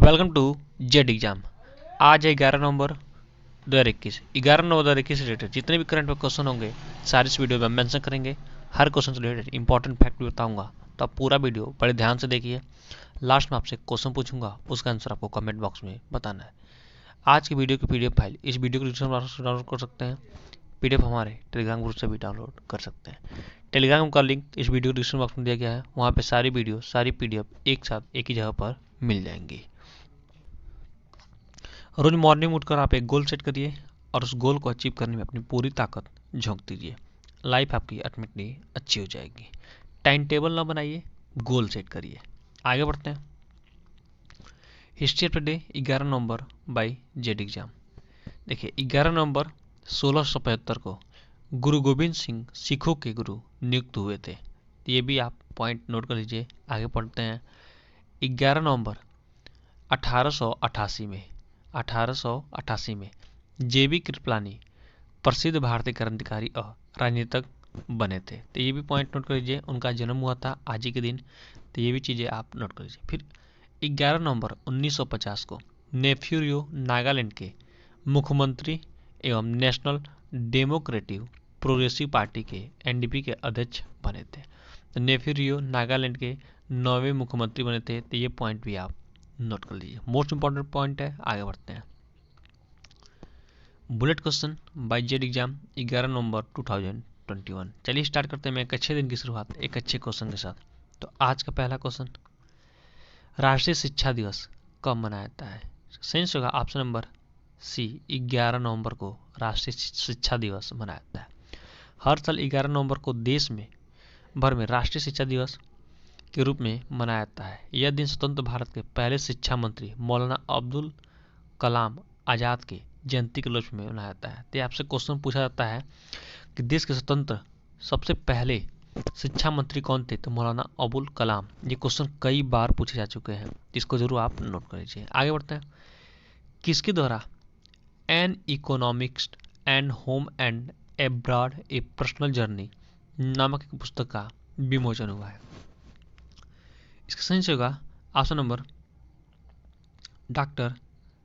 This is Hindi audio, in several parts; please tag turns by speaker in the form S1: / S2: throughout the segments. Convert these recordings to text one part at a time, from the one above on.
S1: Welcome to Z exam. आज है 11 नवंबर 2021। 11 नवंबर 2021 से रिलेटेड जितने भी करंट क्वेश्चन होंगे सारे इस वीडियो में हम मेंशन करेंगे। हर क्वेश्चन से रिलेटेड इंपॉर्टेंट फैक्ट भी बताऊंगा, तो आप पूरा वीडियो बड़े ध्यान से देखिए। लास्ट में आपसे क्वेश्चन पूछूंगा, उसका आंसर आपको कमेंट बॉक्स में बताना है। आज की वीडियो की पीडीएफ फाइल इस वीडियो को डिस्क्रिप्शन से डाउनलोड कर सकते हैं। पीडीएफ हमारे टेलीग्राम ग्रुप से भी डाउनलोड कर सकते हैं। टेलीग्राम का लिंक इस वीडियो के डिस्क्रिप्शन बॉक्स में दिया गया है। वहाँ पे सारी वीडियो सारी पीडीएफ एक साथ एक ही जगह पर मिल जाएंगी। रोज मॉर्निंग उठकर आप एक गोल सेट करिए और उस गोल को अचीव करने में अपनी पूरी ताकत झोंक दीजिए। लाइफ आपकी अल्टीमेटली अच्छी हो जाएगी। टाइम टेबल ना बनाइए, गोल सेट करिए। आगे बढ़ते हैं। History of the day 11 November by Z exam. देखिए 11 नवंबर 1675 को गुरु गोविंद सिंह सिखों के गुरु नियुक्त हुए थे। ये भी आप पॉइंट नोट कर लीजिए। आगे पढ़ते हैं। 11 नवंबर 1888 में जेबी कृपलानी प्रसिद्ध भारतीय क्रांतिकारी और राजनीतिक बने थे। तो ये भी पॉइंट नोट कर लीजिए। उनका जन्म हुआ था आज ही के दिन, तो ये भी चीज़ें आप नोट कर लीजिए। फिर 11 नवंबर 1950 को नेफ्यूरियो नागालैंड के मुख्यमंत्री एवं नेशनल डेमोक्रेटिक प्रोग्रेसिव पार्टी के एनडीपी के अध्यक्ष बने थे। तो नेफ्यूरियो नागालैंड के 9वें मुख्यमंत्री बने थे। तो ये पॉइंट भी आप नोट कर लीजिए, मोस्ट इंपॉर्टेंट पॉइंट है। आगे बढ़ते हैं। Bullet question by Z exam 11 नवंबर 2021। चलिए स्टार्ट करते हैं। मैं एक अच्छे दिन की शुरुआत एक अच्छे क्वेश्चन के साथ। तो आज का पहला क्वेश्चन, राष्ट्रीय शिक्षा दिवस कब मनाया जाता है? सेंस होगा ऑप्शन नंबर सी, 11 नवंबर को राष्ट्रीय शिक्षा दिवस मनाया जाता है। हर साल 11 नवंबर को देश में भर में राष्ट्रीय शिक्षा दिवस के रूप में मनाया जाता है। यह दिन स्वतंत्र भारत के पहले शिक्षा मंत्री मौलाना अब्दुल कलाम आज़ाद के जयंती के उपलक्ष्य में मनाया जाता है। तो आपसे क्वेश्चन पूछा जाता है कि देश के स्वतंत्र सबसे पहले शिक्षा मंत्री कौन थे? तो मौलाना अबुल कलाम। ये क्वेश्चन कई बार पूछे जा चुके हैं, इसको जरूर आप नोट कर लीजिए। आगे बढ़ते हैं। किसके द्वारा N economics and home and abroad A personal journey नामक एक पुस्तक का विमोचन हुआ है? इसका सही होगा ऑप्शन नंबर डॉक्टर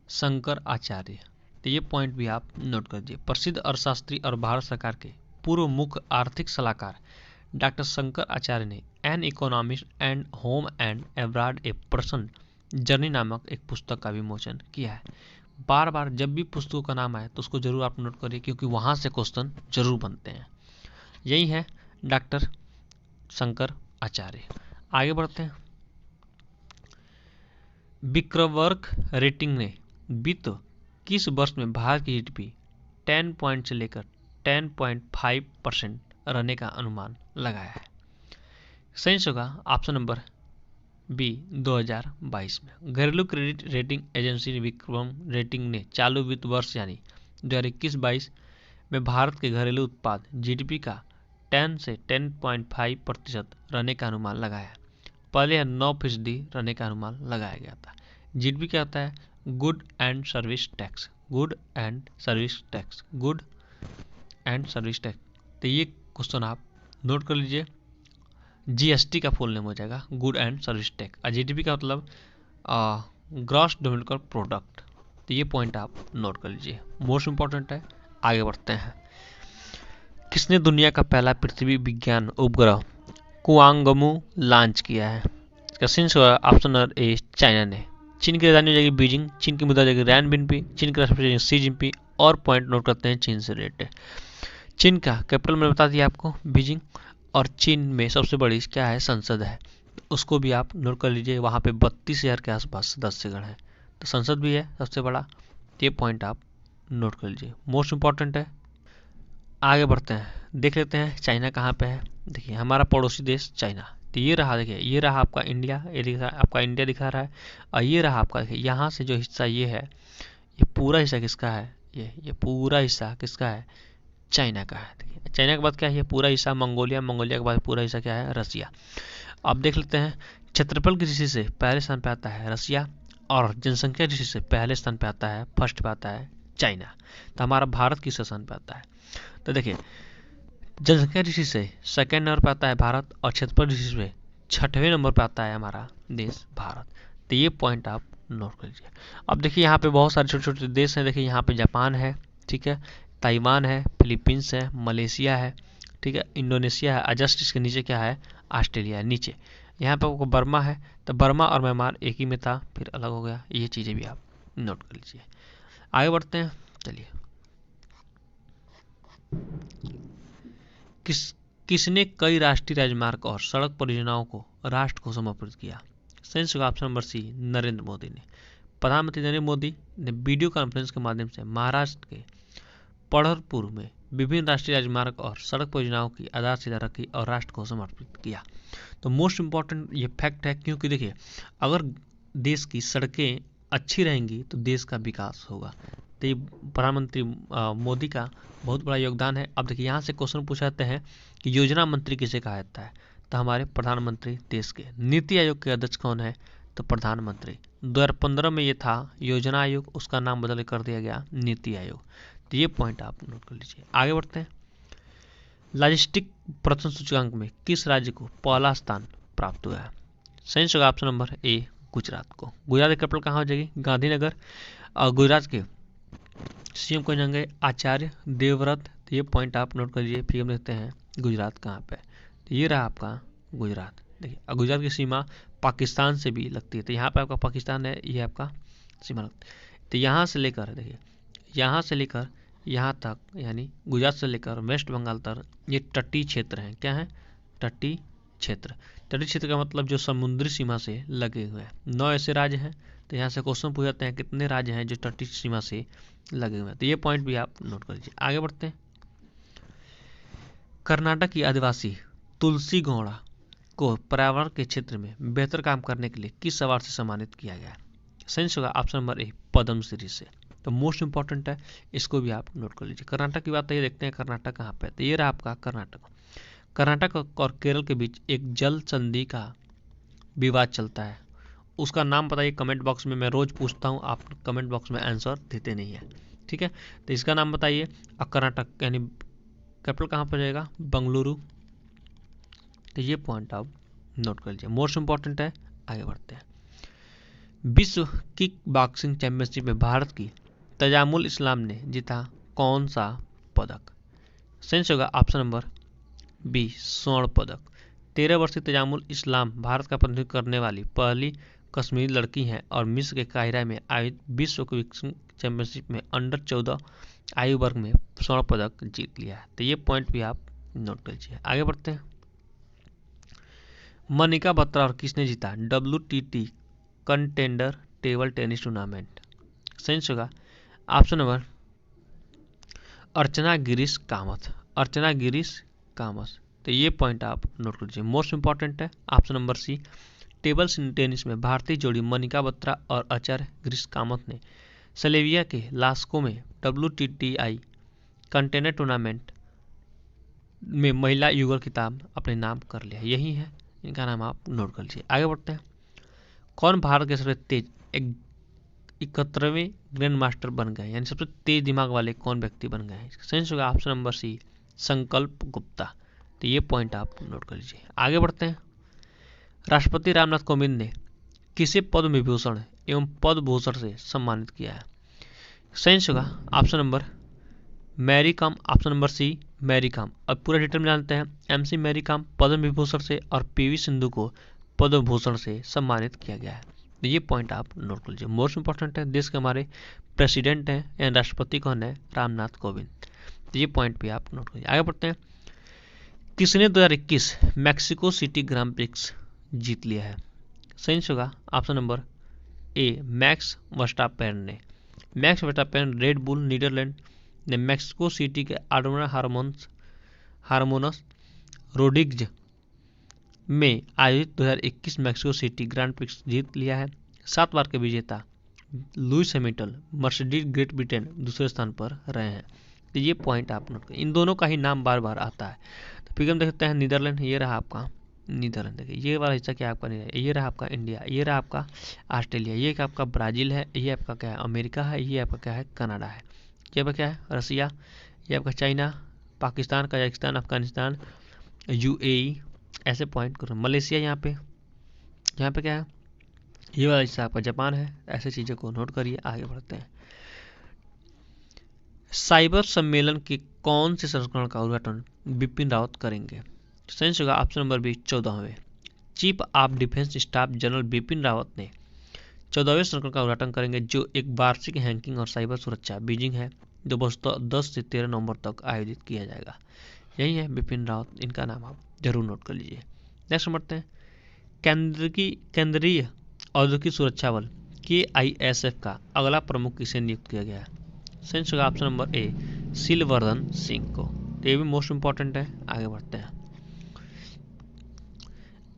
S1: शंकर आचार्य। तो ये पॉइंट भी आप नोट कर दीजिए। प्रसिद्ध अर्थशास्त्री और भारत सरकार के पूर्व मुख्य आर्थिक सलाहकार डॉक्टर शंकर आचार्य ने N economics and home and abroad a person journey नामक एक पुस्तक का विमोचन किया है। बार बार जब भी पुस्तकों का नाम आए तो उसको जरूर आप नोट करिए, क्योंकि वहाँ से क्वेश्चन जरूर बनते हैं। यही है डॉक्टर शंकर आचार्य। आगे बढ़ते हैं। विक्रमवर्क रेटिंग ने वित्त किस वर्ष में भारत की जीडीपी 10 पॉइंट से लेकर 10.5% रहने का अनुमान लगाया है? सही होगा ऑप्शन नंबर बी, 2022 में। घरेलू credit rating agency Vikram rating ने चालू वित्त वर्ष यानी 2021-22 में भारत के घरेलू उत्पाद जीडीपी का 10 से 10.5% रहने का अनुमान लगाया है। पहले यह 9% रहने का अनुमान लगाया गया था। जीडीपी क्या होता है? Good and service tax. Good and service tax. Good and service tax. तो ये क्वेश्चन आप नोट कर लीजिए। जीएसटी का फुल नेम हो जाएगा गुड एंड सर्विस टैक्स। और जीडीपी का मतलब ग्रॉस डोमेस्टिक प्रोडक्ट। तो ये पॉइंट आप नोट कर लीजिए, मोस्ट इंपॉर्टेंट है। आगे बढ़ते हैं। किसने दुनिया का पहला पृथ्वी विज्ञान उपग्रह कुआंगमू लॉन्च किया है? ऑप्शन नंबर ए, चाइना ने। चीन की राजधानी हो जाएगी बीजिंग, चीन की मुद्रा हो जाएगी रैन बिनपी, चीन के राष्ट्रपति सी जिनपिंग। और पॉइंट नोट करते हैं चीन से रिलेटेड। चीन का कैपिटल मैंने बता दिया आपको, बीजिंग। और चीन में सबसे बड़ी क्या है? संसद है। उसको भी आप नोट कर लीजिए। वहाँ पे 32,000 के आसपास सदस्यगण है, तो संसद भी है सबसे बड़ा। ये पॉइंट आप नोट कर लीजिए, मोस्ट इंपॉर्टेंट है। आगे बढ़ते हैं, देख लेते हैं चाइना कहाँ पे है। देखिए हमारा पड़ोसी देश चाइना। तो ये रहा, देखिए ये रहा आपका इंडिया, ये दिखा आपका इंडिया दिखा रहा है। और ये रहा आपका, देखिए यहाँ से जो हिस्सा ये है, ये पूरा हिस्सा किसका है? ये पूरा हिस्सा किसका है? चाइना का है। देखिए चाइना के बाद क्या है? ये पूरा हिस्सा मंगोलिया, मंगोलिया के बाद पूरा हिस्सा क्या है? रसिया। अब देख लेते हैं, क्षेत्रफल की दृष्टि से पहले स्थान पे आता है रसिया, और जनसंख्या की दृष्टि से पहले स्थान पे आता है, फर्स्ट पे आता है चाइना। तो हमारा भारत किस स्थान पे आता है? तो देखिए जनसंख्या दृष्टि से सेकेंड नंबर पर आता है भारत, और क्षेत्रफल दृष्टि से 6वें नंबर पर आता है हमारा देश भारत। तो ये पॉइंट आप नोट कर लीजिए। अब देखिए यहाँ पे बहुत सारे छोटे छोटे देश हैं। देखिए यहाँ पे जापान है, ठीक है, ताइवान है, फिलीपींस है, मलेशिया है, ठीक है, इंडोनेशिया है, जस्ट इसके नीचे क्या है, ऑस्ट्रेलिया है नीचे। यहाँ पे आपको बर्मा है, तो बर्मा और म्यांमार एक ही में था, फिर अलग हो गया। ये चीज़ें भी आप नोट कर लीजिए। आगे बढ़ते हैं, चलिए। किसने कई राष्ट्रीय राजमार्ग और सड़क परियोजनाओं को राष्ट्र को समर्पित किया? संयुक्त option number C, Narendra Modi ने। प्रधानमंत्री नरेंद्र मोदी ने वीडियो कॉन्फ्रेंस के माध्यम से महाराष्ट्र के पढ़रपुर में विभिन्न राष्ट्रीय राजमार्ग और सड़क परियोजनाओं की आधारशिला रखी और राष्ट्र को समर्पित किया। तो मोस्ट इम्पॉर्टेंट ये फैक्ट है, क्योंकि देखिए अगर देश की सड़कें अच्छी रहेंगी तो देश का विकास होगा। तो ये प्रधानमंत्री मोदी का बहुत बड़ा योगदान है। अब देखिए यहाँ से क्वेश्चन पूछा जाते हैं कि योजना मंत्री किसे कहा जाता है, तो हमारे प्रधानमंत्री देश के। नीति आयोग के अध्यक्ष कौन है, तो प्रधानमंत्री। 2015 में ये था योजना आयोग, उसका नाम बदल कर दिया गया नीति आयोग। तो ये पॉइंट आप नोट कर लीजिए। आगे बढ़ते हैं। लॉजिस्टिक प्रदर्शन सूचकांक में किस राज्य को पहला स्थान प्राप्त हुआ है? संयुक्त ऑप्शन नंबर ए, गुजरात को। गुजरात की कैपिटल कहाँ हो जाएगी, गांधीनगर। और गुजरात के सीएम कौन होंगे, आचार्य देवव्रत। तो ये पॉइंट आप नोट कर लीजिए। फिर हम देखते हैं गुजरात कहाँ पे, तो ये रहा आपका गुजरात। देखिए गुजरात की सीमा पाकिस्तान से भी लगती है, तो यहाँ पे आपका पाकिस्तान है, ये आपका सीमा लगती है। तो यहाँ से लेकर देखिए, यहाँ से लेकर यहाँ तक, यानी गुजरात से लेकर वेस्ट बंगाल तक ये तटीय क्षेत्र हैं। क्या है, तटीय क्षेत्र। तटीय क्षेत्र का मतलब जो समुद्री सीमा से लगे हुए हैं। 9 ऐसे राज्य हैं। तो यहाँ से क्वेश्चन पूछ जाते हैं कितने राज्य हैं जो तटीय सीमा से लगे हुए हैं। तो ये पॉइंट भी आप नोट कर लीजिए। आगे बढ़ते हैं। कर्नाटक की आदिवासी तुलसी गौड़ा को पर्यावरण के क्षेत्र में बेहतर काम करने के लिए किस अवार्ड से सम्मानित किया गया? संयुक्त ऑप्शन नंबर ए, पद्मश्री से। तो मोस्ट इंपॉर्टेंट है, इसको भी आप नोट कर लीजिए। कर्नाटक की बात है, ये देखते हैं कर्नाटक कहाँ पे है। तो ये रहा आपका कर्नाटक। कर्नाटक और केरल के बीच एक जल संधि का विवाद चलता है, उसका नाम बताइए कमेंट बॉक्स में। मैं रोज पूछता हूँ, आप कमेंट बॉक्स में आंसर देते नहीं है, ठीक है। तो इसका नाम बताइए। और कर्नाटक यानी कैपिटल कहाँ पर जाएगा, बंगलुरु। तो ये पॉइंट आप नोट कर लीजिए, मोस्ट इंपॉर्टेंट है। आगे बढ़ते हैं। विश्व किक बॉक्सिंग चैंपियनशिप में भारत की तजामुल इस्लाम ने जीता कौन सा पदक? सेंस होगा ऑप्शन नंबर बी, स्वर्ण पदक। 13 वर्षीय तजामुल इस्लाम भारत का प्रतिनिधित्व करने वाली पहली कश्मीरी लड़की हैं और मिस्र के काहिरा में आयोजित विश्व किक चैंपियनशिप में अंडर 14 आयु वर्ग में स्वर्ण पदक जीत लिया है। तो ये पॉइंट भी आप नोट कर लीजिए। आगे बढ़ते हैं। मनिका बत्रा और किसने जीता WTT contender table tennis tournament? Sense होगा ऑप्शन नंबर अर्चना गिरीश कामत। अर्चना गिरीश कामत। तो ये पॉइंट आप नोट कर लीजिए, मोस्ट इंपॉर्टेंट है। Option number C, table tennis में भारतीय जोड़ी मनिका बत्रा और आचार्य गिरीश कामत ने स्लोवेनिया के लास्को में WTTI कंटेनर टूर्नामेंट में महिला युगल खिताब अपने नाम कर लिया। यही है, इनका नाम आप नोट कर लीजिए। आगे बढ़ते हैं। कौन भारत के सबसे तेज 71वें ग्रैंड मास्टर बन गए, यानी सबसे तेज दिमाग वाले कौन व्यक्ति बन गए? सेंस होगा ऑप्शन नंबर सी, संकल्प गुप्ता। तो ये पॉइंट आप नोट कर लीजिए। आगे बढ़ते हैं। राष्ट्रपति रामनाथ कोविंद ने किसे पद्म विभूषण एवं पद्म भूषण से सम्मानित किया है? सेंस होगा option number Mary Kom. Option number C, Mary Kom. अब पूरा डिटेल में जानते हैं। MC मैरी कॉम पद्म विभूषण से और PV सिंधु को पद्म भूषण से सम्मानित किया गया है। तो ये पॉइंट आप नोट कर लीजिए, मोस्ट इंपॉर्टेंट है। देश के हमारे प्रेसिडेंट हैं यानी राष्ट्रपति कौन है, रामनाथ कोविंद। तो ये पॉइंट भी आप नोट कर लीजिए। आगे बढ़ते हैं। किसने 2021 मैक्सिको सिटी ग्रांड प्रिक्स जीत लिया है? सही होगा option number A, Max Verstappen ने। Max Verstappen Red Bull Netherlands ने मैक्सिको सिटी के आडोना हार्मोनस रोड्रिग्ज में आयोजित 2021 मैक्सिको सिटी ग्रांड प्रिक्स जीत लिया है। 7 बार के विजेता Lewis Hamilton Mercedes Great Britain दूसरे स्थान पर रहे हैं। तो ये पॉइंट आप नोट करें, इन दोनों का ही नाम बार बार आता है। तो फिर हम देखते हैं नीदरलैंड, ये रहा आपका नीदरलैंड। देखिए ये वाला हिस्सा क्या आपका नीदरलैंड, ये रहा आपका इंडिया, ये रहा आपका ऑस्ट्रेलिया, ये आपका ब्राज़ील है, ये आपका क्या है अमेरिका है, ये आपका क्या है कनाडा है, ये आपका क्या है रसिया, ये आपका China, Pakistan, Kazakhstan, Afghanistan, UAE, ऐसे पॉइंट करो। मलेशिया यहाँ पे क्या है ये वाला हिस्सा आपका जापान है। ऐसे चीज़ों को नोट करिए, आगे बढ़ते हैं। साइबर सम्मेलन के कौन से संस्करण का उद्घाटन बिपिन रावत करेंगे? सेंस होगा ऑप्शन नंबर बी 14वें। Chief of defence staff general Bipin Rawat ने 14वें संस्करण का उद्घाटन करेंगे, जो एक वार्षिक हैकिंग और साइबर सुरक्षा बीजिंग है, जो 10 से 13 नवंबर तक आयोजित किया जाएगा। यही है बिपिन रावत, इनका नाम आप जरूर नोट कर लीजिए। नेक्स्ट बढ़ते हैं। केंद्रीय औद्योगिक सुरक्षा बल KISF का अगला प्रमुख किसे नियुक्त किया गया है? सेंस होगा ऑप्शन नंबर ए सिलवर्धन सिंह को। ये भी मोस्ट इंपॉर्टेंट है, आगे बढ़ते हैं।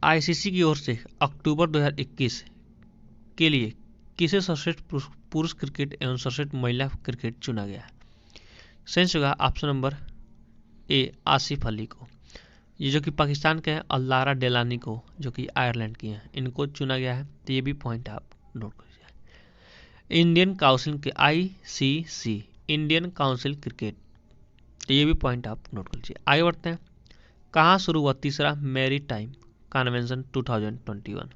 S1: ICC की ओर से अक्टूबर 2021 के लिए किसे सर्वश्रेष्ठ पुरुष क्रिकेट एवं सर्वश्रेष्ठ महिला क्रिकेट चुना गया है? सेंस होगा ऑप्शन नंबर ए आसिफ अली को। ये जो कि पाकिस्तान के हैं, अल्लारा डेलानी को, जो कि आयरलैंड की हैं, इनको चुना गया है। तो ये भी पॉइंट आप नोट करिए। इंडियन काउंसिल के ICC इंडियन काउंसिल क्रिकेट, तो ये भी पॉइंट आप नोट कर लीजिए। आगे बढ़ते हैं। कहाँ शुरू हुआ तीसरा मैरी टाइम कन्वेंशन 2021?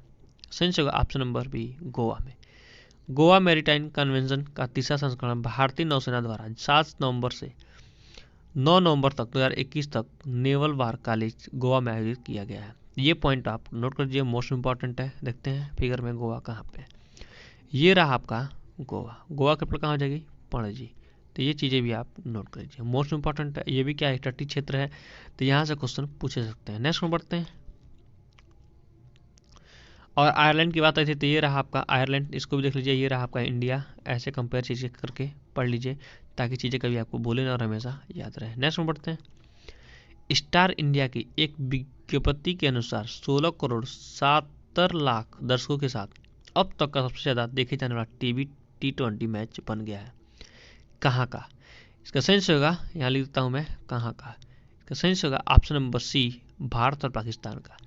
S1: सेंस होगा ऑप्शन नंबर बी गोवा में। गोवा मैरीटाइम कन्वेंशन का तीसरा संस्करण भारतीय नौसेना द्वारा 7 नवंबर से 9 नवंबर तक 2021 तक नेवल वार कॉलेज गोवा में आयोजित किया गया है। ये पॉइंट आप नोट कर लीजिए, मोस्ट इंपॉर्टेंट है। देखते हैं फिगर में गोवा कहाँ पे। ये रहा आपका गोवा। गोवा के ऊपर कहाँ हो जाएगी? पणजी। तो ये चीज़ें भी आप नोट कर लीजिए, मोस्ट इंपॉर्टेंट है। ये भी क्या है, तटीय क्षेत्र है, तो यहाँ से क्वेश्चन पूछे सकते हैं। नेक्स्ट में बढ़ते हैं। और आयरलैंड की बात आई थी, तो ये रहा आपका आयरलैंड, इसको भी देख लीजिए। ये रहा आपका इंडिया। ऐसे कंपेयर चीज़ें करके पढ़ लीजिए, ताकि चीज़ें कभी आपको बोले ना और हमेशा याद रहे। नेक्स्ट में बढ़ते हैं। स्टार इंडिया की एक विज्ञप्ति के अनुसार 16 करोड़ 70 लाख दर्शकों के साथ अब तक का सबसे ज़्यादा देखे जाने वाला टीवी T20 मैच बन गया है। कहाँ का? इसका सेंस होगा, यहाँ लिख देता हूँ मैं, कहाँ का। इसका सेंस होगा ऑप्शन नंबर सी भारत और पाकिस्तान का।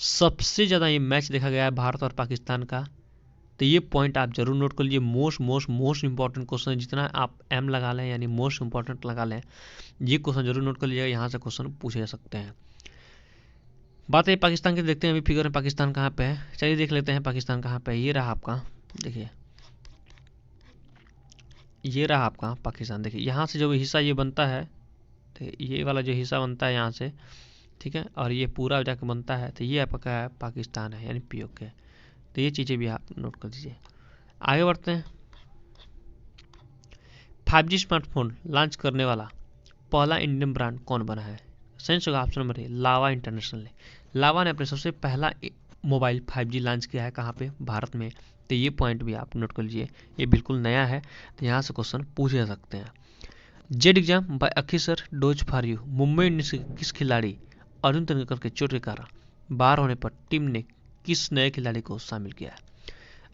S1: सबसे ज़्यादा ये मैच देखा गया है भारत और पाकिस्तान का। तो ये पॉइंट आप जरूर नोट कर लीजिए। मोस्ट इंपॉर्टेंट क्वेश्चन है। जितना आप M लगा लें, यानी मोस्ट इंपॉर्टेंट लगा लें, ये क्वेश्चन जरूर नोट कर लीजिएगा। यहाँ से क्वेश्चन पूछे जा सकते हैं। बात है पाकिस्तान की, देखते हैं अभी फिगर में पाकिस्तान कहाँ पे है। चलिए देख लेते हैं पाकिस्तान कहाँ पे है। ये रहा आपका, देखिए ये रहा आपका पाकिस्तान। देखिए यहाँ से जो हिस्सा ये बनता है, तो ये वाला जो हिस्सा बनता है यहाँ से, ठीक है, और ये पूरा जाके बनता है, तो ये आपका क्या है, पाकिस्तान है, यानी POK। तो ये चीज़ें भी आप नोट कर दीजिए। आगे बढ़ते हैं। 5G स्मार्टफोन लॉन्च करने वाला पहला इंडियन ब्रांड कौन बना है? सेंस होगा ऑप्शन नंबर ए लावा इंटरनेशनल ने। लावा ने अपने सबसे पहला मोबाइल 5G लॉन्च किया है, कहाँ पे? भारत में। तो ये पॉइंट भी आप नोट कर लीजिए, ये बिल्कुल नया है, तो यहाँ से क्वेश्चन पूछे जा सकते हैं। जेड एग्जाम बाय अखिसर डोज फॉर यू मुंबई इंडियंस के किस खिलाड़ी अर्जुन तेंदुलकर के चोट के कारण बाहर होने पर टीम ने किस नए खिलाड़ी को शामिल किया है?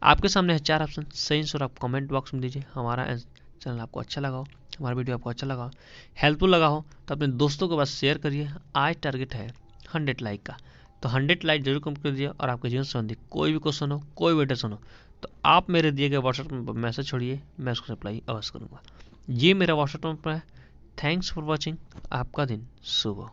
S1: आपके सामने है 4 ऑप्शन, सही आंसर आप कमेंट बॉक्स में दीजिए। हमारा चैनल आपको अच्छा लगा हो, हमारा वीडियो आपको अच्छा लगा हो, हेल्पफुल लगा हो, तो अपने दोस्तों के पास शेयर करिए। आज टारगेट है 100 लाइक का, तो 100 लाइक जरूर कंप्लीट कर दीजिए। और आपके जीवन संबंधी कोई भी क्वेश्चन हो, कोई भी डिटेल्स हो, तो आप मेरे दिए गए व्हाट्सएप में मैसेज छोड़िए, मैं उसको रिप्लाई अवश्य करूँगा। ये मेरा व्हाट्सएप नंबर है। Thanks for watching. आपका दिन शुभ हो।